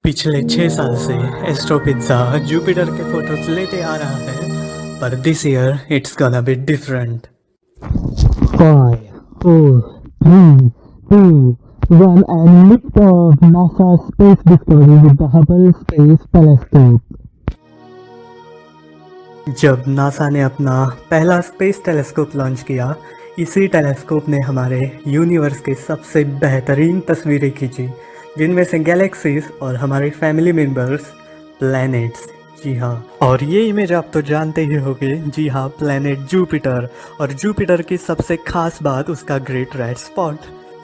पिछले 6 साल से एस्ट्रो पिज्ज़ा जुपिटर के फोटोज लेते आ रहा है, पर this year it's gonna be different. 5, 4, 3, 2, 1 and lift off NASA space discovery with the Hubble Space Telescope. जब नासा ने अपना पहला स्पेस टेलीस्कोप लॉन्च किया, इसी टेलीस्कोप ने हमारे यूनिवर्स के सबसे बेहतरीन तस्वीरें खींची, जिनमें से गैलेक्सीज और हमारे फैमिली मेंबर्स, प्लैनेट्स। जी हाँ, और ये इमेज आप तो जानते ही होंगे। जी हाँ, प्लैनेट जुपिटर। और जुपिटर की सबसे खास बात उसका ग्रेट रेड स्पॉट।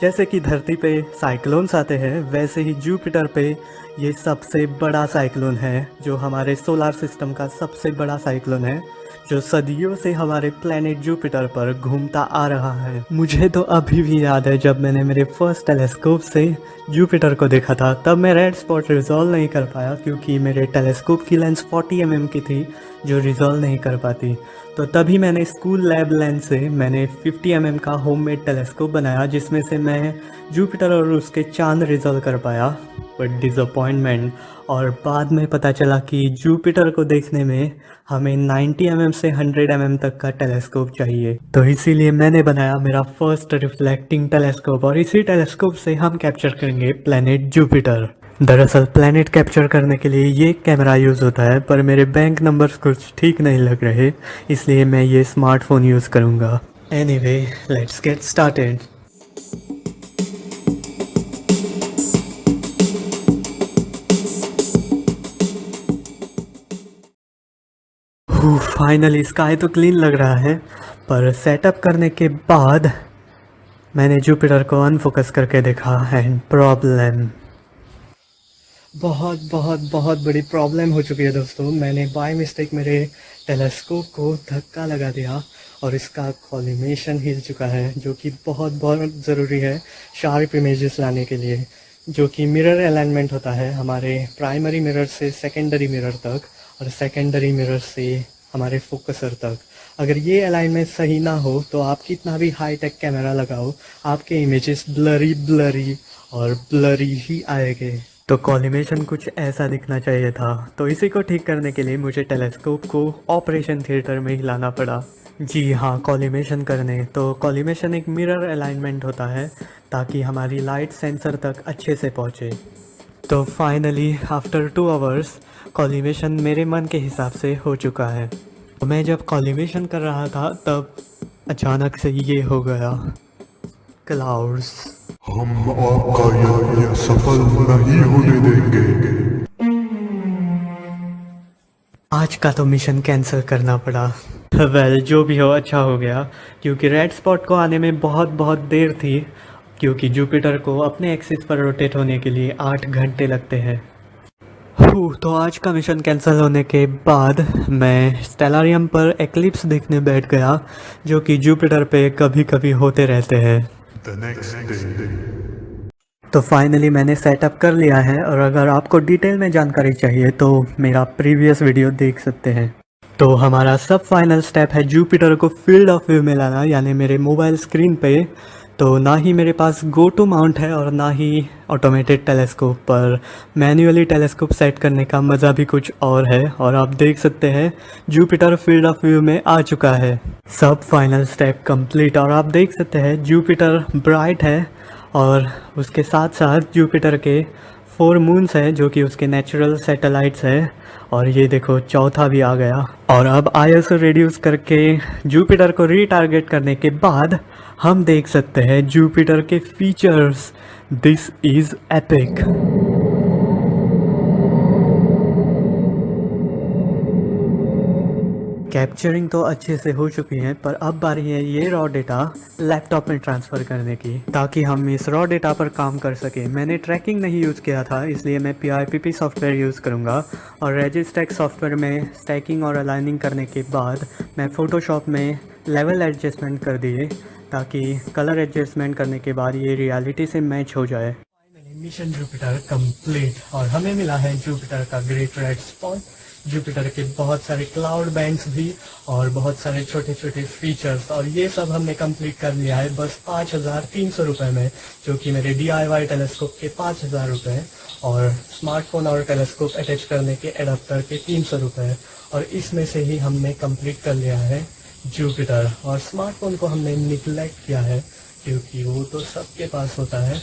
जैसे कि धरती पे साइक्लोन्स आते हैं, वैसे ही जुपिटर पे ये सबसे बड़ा साइक्लोन है, जो हमारे सोलार सिस्टम का सबसे बड़ा साइक्लोन है, जो सदियों से हमारे प्लैनेट जुपिटर पर घूमता आ रहा है। मुझे तो अभी भी याद है, जब मैंने मेरे फर्स्ट टेलीस्कोप से जुपिटर को देखा था, तब मैं रेड स्पॉट रिजॉल्व नहीं कर पाया, क्योंकि मेरे टेलीस्कोप की लेंस 40 mm की थी, जो रिजॉल्व नहीं कर पाती। तो तभी मैंने स्कूल लैब लेंस से मैंने 50 mm का होममेड टेलीस्कोप बनाया, जिसमें से मैं जुपिटर और उसके चांद रिजॉल्व कर पाया। बट डिसअपॉइंटमेंट, और बाद में पता चला कि जुपिटर को देखने में हमें 90 mm से 100 mm तक का टेलीस्कोप चाहिए। तो इसीलिए मैंने बनाया मेरा फर्स्ट रिफ्लेक्टिंग टेलीस्कोप, और इसी टेलीस्कोप से हम कैप्चर करेंगे प्लैनेट जुपिटर। दरअसल प्लैनेट कैप्चर करने के लिए ये कैमरा यूज़ होता है, पर मेरे बैंक नंबर्स कुछ ठीक नहीं लग रहे, इसलिए मैं ये स्मार्टफोन यूज़ करूँगा। Anyway, let's get started. Finally sky तो क्लीन लग रहा है, पर सेटअप करने के बाद मैंने जुपिटर को अनफोकस करके देखा, एंड प्रॉब्लम, बहुत बहुत बहुत बड़ी प्रॉब्लम हो चुकी है दोस्तों। मैंने बाय मिस्टेक मेरे टेलीस्कोप को धक्का लगा दिया, और इसका कॉलिमेशन हिल चुका है, जो कि बहुत बहुत ज़रूरी है शार्प इमेजेस लाने के लिए, जो कि मिरर अलाइनमेंट होता है हमारे प्राइमरी मिरर से सेकेंडरी मिरर तक, और सेकेंडरी मिरर से हमारे फोकसर तक। अगर ये अलाइनमेंट सही ना हो, तो आप कितना भी हाई टेक कैमरा लगाओ, आपके इमेजेस ब्लरी ब्लरी और ब्लरी ही आएंगे। तो कॉलिमेशन कुछ ऐसा दिखना चाहिए था, तो इसी को ठीक करने के लिए मुझे टेलीस्कोप को ऑपरेशन थिएटर में ही लाना पड़ा। जी हाँ, कॉलिमेशन करने। तो कॉलिमेशन एक मिरर अलाइनमेंट होता है, ताकि हमारी लाइट सेंसर तक अच्छे से पहुँचे। तो फाइनली आफ्टर 2 आवर्स कॉलिमेशन मेरे मन के हिसाब से हो चुका है। तो मैं जब कॉलिमेशन कर रहा था, तब अचानक से ये हो गया, क्लाउड्स। हम आपका यज्ञ सफल नहीं होने देंगे। आज का तो मिशन कैंसिल करना पड़ा। वेल, जो भी हो अच्छा हो गया, क्योंकि रेड स्पॉट को आने में बहुत बहुत देर थी, क्योंकि जुपिटर को अपने एक्सिस पर रोटेट होने के लिए 8 घंटे लगते हैं। तो आज का मिशन कैंसिल होने के बाद मैं स्टेलारियम पर एक्लिप्स देखने बैठ गया, जो कि जुपिटर पे कभी कभी होते रहते हैं। The next day. तो फाइनली मैंने सेटअप कर लिया है, और अगर आपको डिटेल में जानकारी चाहिए तो मेरा प्रीवियस वीडियो देख सकते हैं। तो हमारा सब फाइनल स्टेप है जुपिटर को फील्ड ऑफ व्यू में लाना, यानी मेरे मोबाइल स्क्रीन पे। तो ना ही मेरे पास गो टू माउंट है, और ना ही ऑटोमेटेड टेलीस्कोप, पर मैन्युअली टेलीस्कोप सेट करने का मज़ा भी कुछ और है। और आप देख सकते हैं जुपिटर फील्ड ऑफ व्यू में आ चुका है। सब फाइनल स्टेप कंप्लीट, और आप देख सकते हैं जुपिटर ब्राइट है, और उसके साथ साथ जुपिटर के 4 मून्स है, जो कि उसके नेचुरल सैटेलाइट्स है। और ये देखो, चौथा भी आ गया। और अब ISO रिड्यूस करके जुपिटर को रीटारगेट करने के बाद हम देख सकते हैं जुपिटर के features. This is epic. Capturing तो अच्छे से हो चुकी है, पर अब बारी है ये रॉ डेटा लैपटॉप में ट्रांसफ़र करने की, ताकि हम इस रॉ डेटा पर काम कर सकें। मैंने ट्रैकिंग नहीं यूज़ किया था, इसलिए मैं PIPP सॉफ्टवेयर यूज़ करूँगा, और रेजिस्टैक सॉफ्टवेयर में स्टैकिंग और अलाइनिंग करने के बाद मैं फ़ोटोशॉप में लेवल एडजस्टमेंट कर दिए, ताकि कलर एडजस्टमेंट करने के बाद ये रियलिटी से मैच हो जाए। मिशन जुपिटर कंप्लीट और हमें मिला है जुपिटर का ग्रेट रेड स्पॉट, जुपिटर के बहुत सारे क्लाउड बैंड्स भी और बहुत सारे छोटे छोटे फीचर्स, और ये सब हमने कंप्लीट कर लिया है बस 5,300 रुपये में, जो कि मेरे DIY टेलीस्कोप के 5,000 रुपये और स्मार्टफोन और टेलीस्कोप अटैच करने के एडाप्टर के 300 रुपये। और इसमें से ही हमने कंप्लीट कर लिया है जुपिटर, और स्मार्टफोन को हमने निगलेक्ट किया है क्योंकि वो तो सबके पास होता है।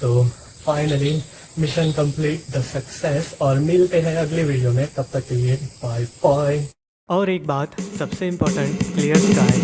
तो finally mission complete the success, और मिलते हैं अगले वीडियो में, तब तक के लिए बाय बाय। और एक बात सबसे इम्पोर्टेंट, क्लियर स्काई।